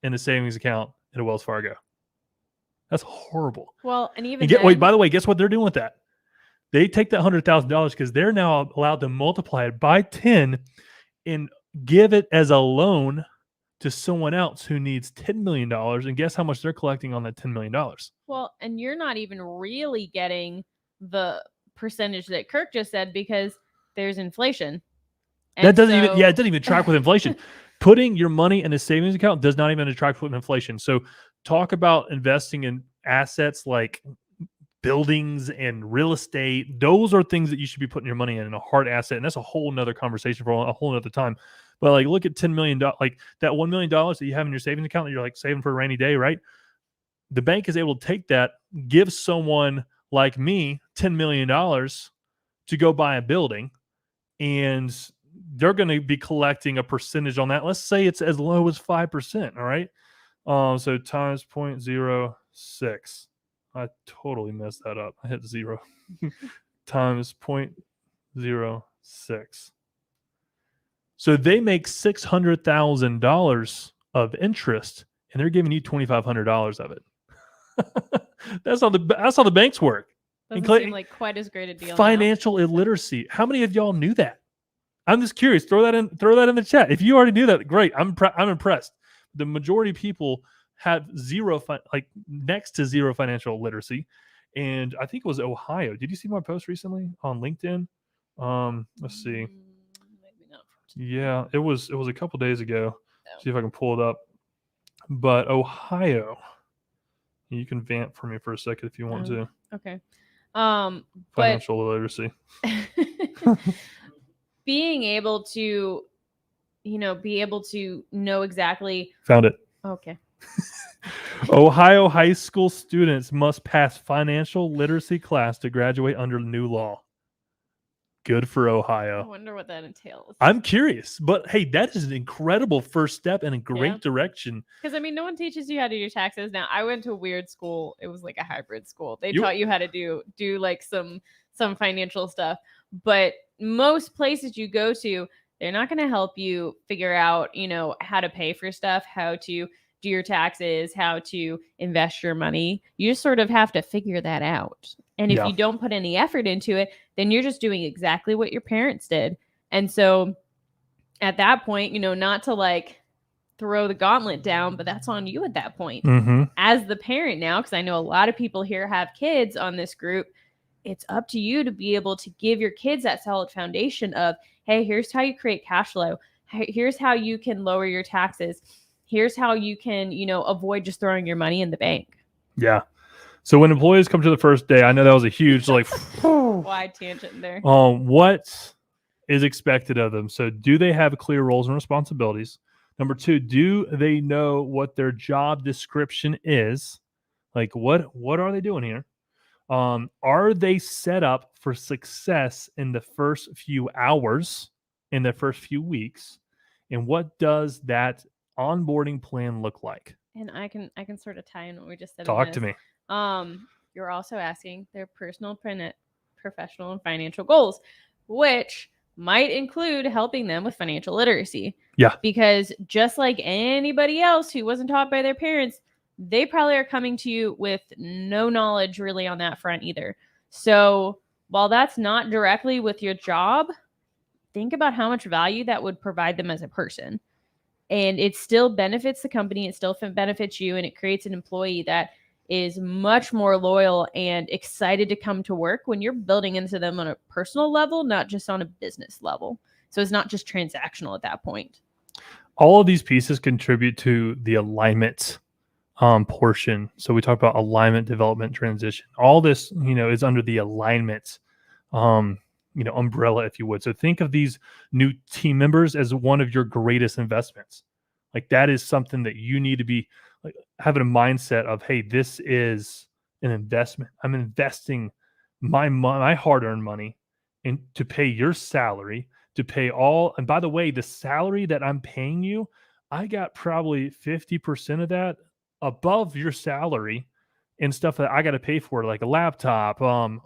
in a savings account at a Wells Fargo. That's horrible. Well, and wait, by the way, guess what they're doing with that? They take that $100,000 because they're now allowed to multiply it by 10 and give it as a loan to someone else who needs $10 million. And guess how much they're collecting on that $10 million? Well, and you're not even really getting the percentage that Kirk just said because there's inflation. And it doesn't even track with inflation. Putting your money in a savings account does not even track with inflation. So talk about investing in assets like buildings and real estate. Those are things that you should be putting your money in a hard asset. And that's a whole nother conversation for a whole nother time. But look at $10 million, like that $1 million that you have in your savings account that you're saving for a rainy day, right? The bank is able to take that, give someone like me $10 million to go buy a building, and they're going to be collecting a percentage on that. Let's say it's as low as 5%. All right. So times 0.06. I totally messed that up. I hit 0 times 0.06. So they make $600,000 of interest, and they're giving you $2,500 of it. That's how the banks work. Doesn't seem like quite as great a deal. Financial illiteracy. How many of y'all knew that? I'm just curious. Throw that in the chat. If you already knew that, great. I'm impressed. The majority of people have next to zero financial literacy, and I think it was Ohio. Did you see my post recently on LinkedIn? Let's see. Maybe not. Yeah, it was a couple days ago. See if I can pull it up. But Ohio, you can vamp for me for a second if you want to. Okay. Financial literacy. Being able to, know exactly. Found it. Okay. Ohio high school students must pass financial literacy class to graduate under new law. Good for Ohio. I wonder what that entails. I'm curious, but hey, that is an incredible first step and a great direction. Because no one teaches you how to do your taxes. Now, I went to a weird school. It was like a hybrid school. They taught you how to do like some financial stuff, but most places you go to, they're not going to help you figure out, how to pay for stuff, how to do your taxes, how to invest your money. You just sort of have to figure that out. And if you don't put any effort into it, then you're just doing exactly what your parents did. And so at that point, not to like throw the gauntlet down, but that's on you at that point. As the parent now, because I know a lot of people here have kids on this group, it's up to you to be able to give your kids that solid foundation of, hey, here's how you create cash flow. Here's how you can lower your taxes. Here's how you can, avoid just throwing your money in the bank. Yeah. So when employees come to the first day, I know that was a huge wide tangent there. What is expected of them? So do they have clear roles and responsibilities? Number 2, do they know what their job description is? Like what are they doing here? Are they set up for success in the first few hours, in the first few weeks? And what does that onboarding plan look like? And I can sort of tie in what we just said. Talk to me. You're also asking their personal, professional, and financial goals, which might include helping them with financial literacy. Yeah. Because just like anybody else who wasn't taught by their parents, they probably are coming to you with no knowledge really on that front either. So while that's not directly with your job, think about how much value that would provide them as a person. And it still benefits the company. It still benefits you. And it creates an employee that is much more loyal and excited to come to work when you're building into them on a personal level, not just on a business level. So it's not just transactional at that point. All of these pieces contribute to the alignment portion. So we talk about alignment, development, transition. All this, is under the alignment, umbrella, if you would. So think of these new team members as one of your greatest investments. Like that is something that you need to be like having a mindset of, hey, this is an investment. I'm investing my hard-earned money in to pay your salary, to pay all. And by the way, the salary that I'm paying you, I got probably 50% of that above your salary and stuff that I got to pay for, like a laptop,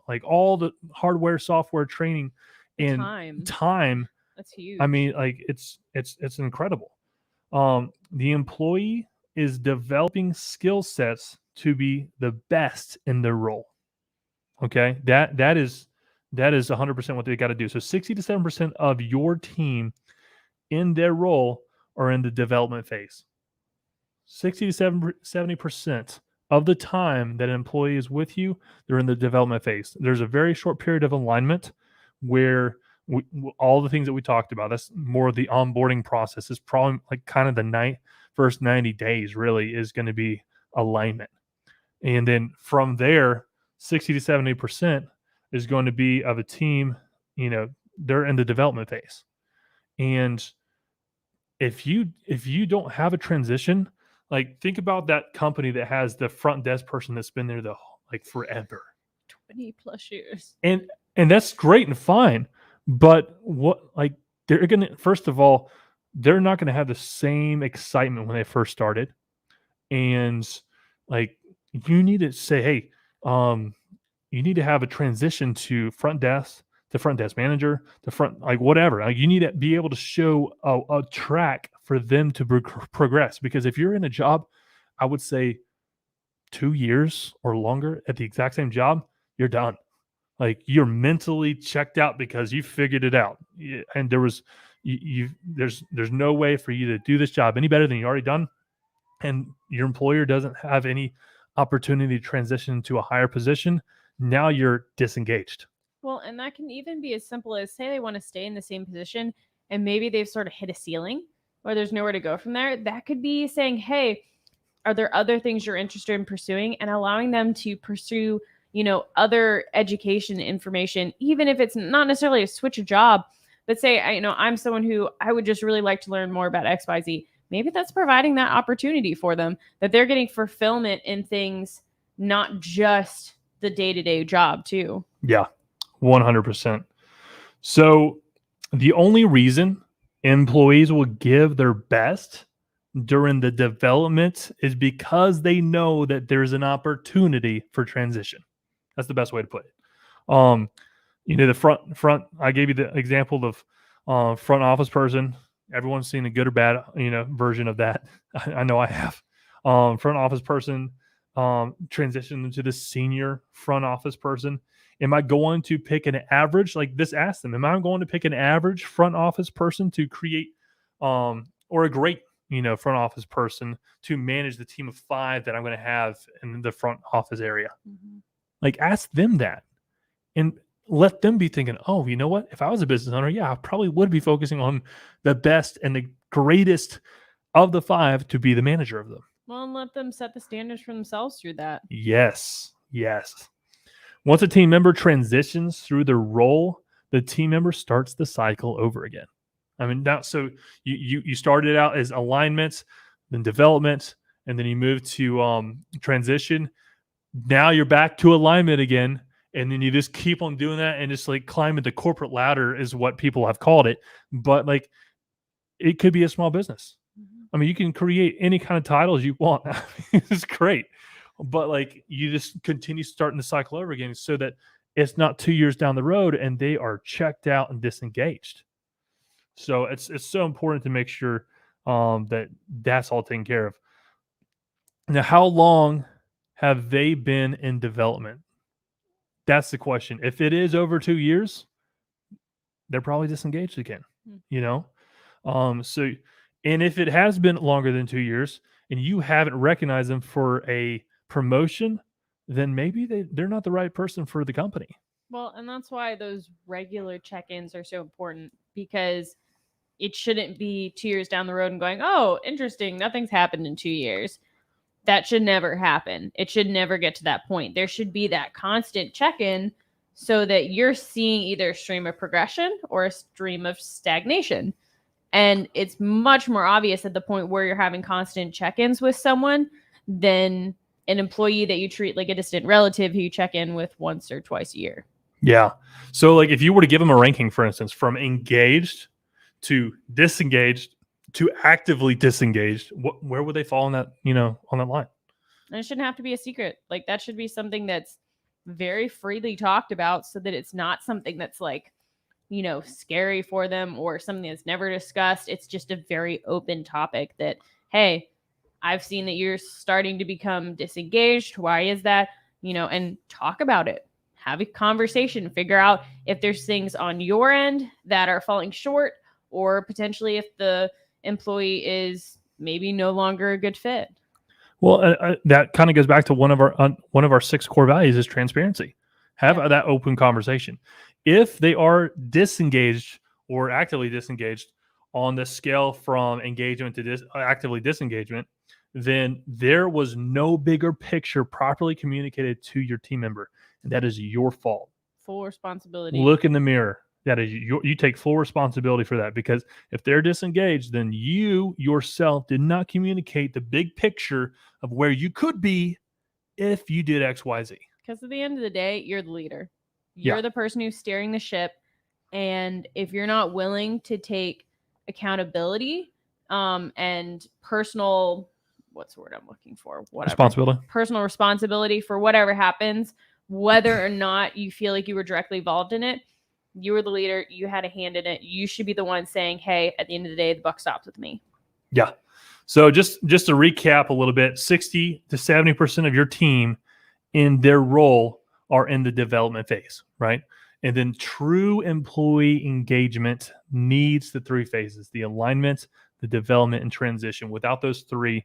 like all the hardware, software, training, and time. That's huge. I mean, like it's incredible. The employee is developing skill sets to be the best in their role. Okay, that is 100% what they got to do. So 60 to 7% of your team in their role are in the development phase. 60 to 70% of the time that an employee is with you, they're in the development phase. There's a very short period of alignment where all the things that we talked about, that's more of the onboarding process, is probably like kind of the first 90 days really is going to be alignment. And then from there, 60 to 70% is going to be of a team, they're in the development phase. And if you don't have a transition, like think about that company that has the front desk person that's been there forever, 20 plus years, and that's great and fine, but they're gonna, first of all, they're not gonna have the same excitement when they first started, and like you need to say, hey, You need to have a transition to front desk manager, to front, like whatever. Like you need to be able to show a track for them to progress. Because if you're in a job, I would say 2 years or longer at the exact same job, you're done. Like you're mentally checked out because you figured it out, and there's no way for you to do this job any better than you already done, and your employer doesn't have any opportunity to transition to a higher position. Now you're disengaged. Well, and that can even be as simple as say they want to stay in the same position and maybe they've sort of hit a ceiling or there's nowhere to go from there. That could be saying, hey, are there other things you're interested in pursuing and allowing them to pursue, other education information, even if it's not necessarily a switch a job, but say, I'm someone who I would just really like to learn more about XYZ. Maybe that's providing that opportunity for them that they're getting fulfillment in things, not just the day-to-day job too. Yeah, 100%. So the only reason employees will give their best during the development is because they know that there's an opportunity for transition. That's the best way to put it. The front. I gave you the example of front office person. Everyone's seen a good or bad, version of that. I know I have. Front office person transition into the senior front office person. Am I going to pick an average? Like this asked them, am I going to pick an average front office person to create or a great, front office person to manage the team of 5 that I'm going to have in the front office area? Mm-hmm. Like ask them that and let them be thinking, oh, you know what? If I was a business owner, yeah, I probably would be focusing on the best and the greatest of the 5 to be the manager of them. Well, and let them set the standards for themselves through that. Yes. Once a team member transitions through their role, the team member starts the cycle over again. I mean, now, so you started out as alignment, then development, and then you move to transition. Now you're back to alignment again, and then you just keep on doing that and just like climbing the corporate ladder is what people have called it. But like, it could be a small business. Mm-hmm. I mean, you can create any kind of titles you want. It's great. But like you just continue starting the cycle over again so that it's not 2 years down the road and they are checked out and disengaged. So it's so important to make sure that that's all taken care of. Now, how long have they been in development? That's the question. If it is over 2 years, they're probably disengaged again. So, and if it has been longer than 2 years and you haven't recognized them for a promotion, then maybe they're not the right person for the company. Well, and that's why those regular check-ins are so important because it shouldn't be 2 years down the road and going, oh, interesting, nothing's happened in 2 years. That should never happen. It should never get to that point. There should be that constant check-in so that you're seeing either a stream of progression or a stream of stagnation. And it's much more obvious at the point where you're having constant check-ins with someone than an employee that you treat like a distant relative who you check in with once or twice a year. Yeah. So like if you were to give them a ranking, for instance, from engaged to disengaged to actively disengaged, where would they fall on that, on that line? And it shouldn't have to be a secret. Like that should be something that's very freely talked about so that it's not something that's like, scary for them or something that's never discussed. It's just a very open topic that, hey, I've seen that you're starting to become disengaged. Why is that? And talk about it. Have a conversation. Figure out if there's things on your end that are falling short or potentially if the employee is maybe no longer a good fit. Well, that kind of goes back to one of our 6 core values is transparency. Have that open conversation. If they are disengaged or actively disengaged on the scale from engagement to actively disengagement, then there was no bigger picture properly communicated to your team member, and that is your fault. Full responsibility. Look in the mirror. That is you take full responsibility for that, because if they're disengaged, then you yourself did not communicate the big picture of where you could be if you did XYZ. Because at the end of the day, you're the leader. You're the person who's steering the ship. And if you're not willing to take accountability and personal what's the word I'm looking for? Whatever. Responsibility. Personal responsibility for whatever happens, whether or not you feel like you were directly involved in it. You were the leader. You had a hand in it. You should be the one saying, hey, at the end of the day, the buck stops with me. Yeah. So just to recap a little bit, 60 to 70% of your team in their role are in the development phase, right? And then true employee engagement needs the 3 phases: the alignment, the development, and transition. Without those 3,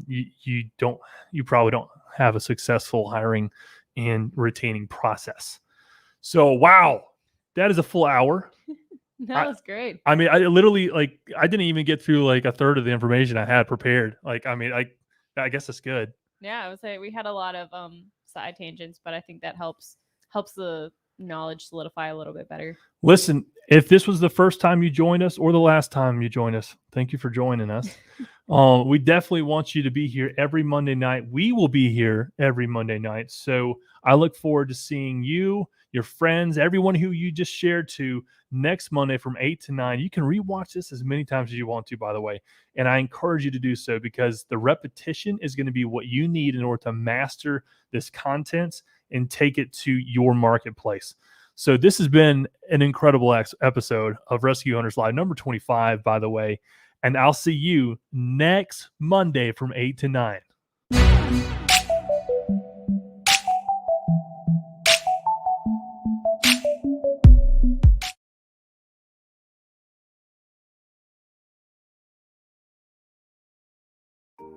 you probably don't have a successful hiring and retaining process. So, wow, that is a full hour. That was great. I mean, I literally, like, I didn't even get through like a third of the information I had prepared. Like, I mean, I guess it's good. Yeah, I would say we had a lot of side tangents, but I think that helps the knowledge solidify a little bit better. Listen, if this was the first time you joined us or the last time you joined us, thank you for joining us. We definitely want you to be here every Monday night. We will be here every Monday night. So I look forward to seeing you, your friends, everyone who you just shared to next Monday from 8 to 9. You can rewatch this as many times as you want to, by the way. And I encourage you to do so, because the repetition is going to be what you need in order to master this content and take it to your marketplace. So this has been an incredible episode of Rescue Hunters Live, number 25, by the way. And I'll see you next Monday from 8 to 9.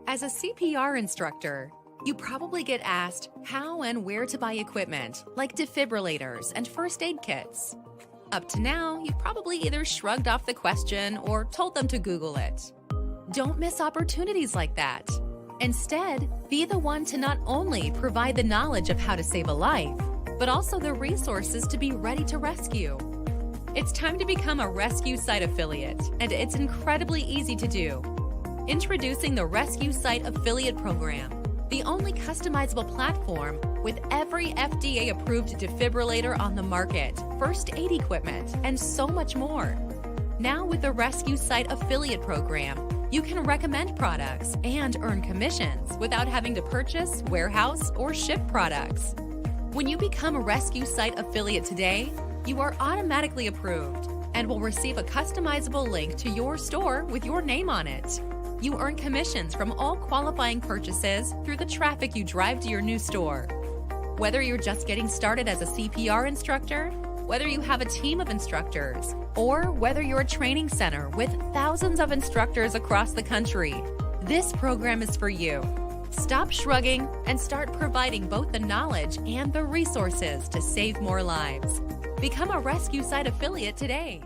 As a CPR instructor, you probably get asked how and where to buy equipment like defibrillators and first aid kits. Up to now, you've probably either shrugged off the question or told them to Google it. Don't miss opportunities like that. Instead, be the one to not only provide the knowledge of how to save a life, but also the resources to be ready to rescue. It's time to become a Rescue Site affiliate, and it's incredibly easy to do. Introducing the Rescue Site Affiliate Program, the only customizable platform with every FDA-approved defibrillator on the market, first aid equipment, and so much more. Now with the Rescue Site Affiliate Program, you can recommend products and earn commissions without having to purchase, warehouse, or ship products. When you become a Rescue Site affiliate today, you are automatically approved and will receive a customizable link to your store with your name on it. You earn commissions from all qualifying purchases through the traffic you drive to your new store. Whether you're just getting started as a CPR instructor, whether you have a team of instructors, or whether you're a training center with thousands of instructors across the country, this program is for you. Stop shrugging and start providing both the knowledge and the resources to save more lives. Become a Rescue Site affiliate today.